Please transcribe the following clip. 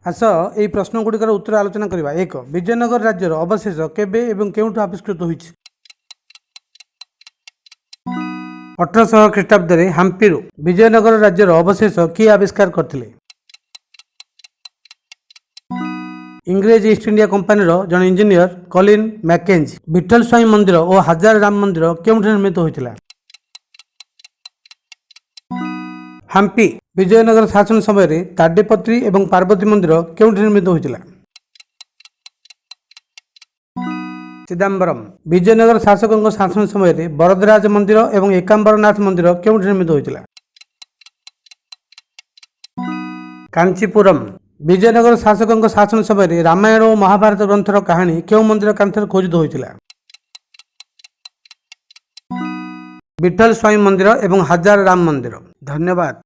आस यही प्रश्न गुड़िकर उत्तर आलोचना करवा। एक, विजयनगर राज्यर अवशेष केबे एवं केउठु आविष्कृत होइछि? 1800 ख्रीष्टाब्द हाम्पी विजयनगर राज्यर अवशेष किए आविष्कार करथिले? इंग्रेज ईस्ट इंडिया कंपानी जन इंजीनियर कलिन मैकेंजी। विठल स्वाई मंदिर और हजार राम मंदिर केउठे निर्मित होइतिला? हाम्पी विजयनगर शासन समय ताडेपत्री एवं पार्वती मंदिर केउठे निर्मित होइतिला? चिदम्बरम। विजयनगर शासकों शासन समय वरदराज मंदिर एवं एकांबरनाथ मंदिर केउठे निर्मित होइतिला? कांचीपुरम। विजयनगर शासकों शासन समय रामायण और महाभारत ग्रंथर कहानी केउ मंदिर कांथर खोजित होइतिला? विठल स्वाई मंदिर एवं हजार राम मंदिर। धन्यवाद।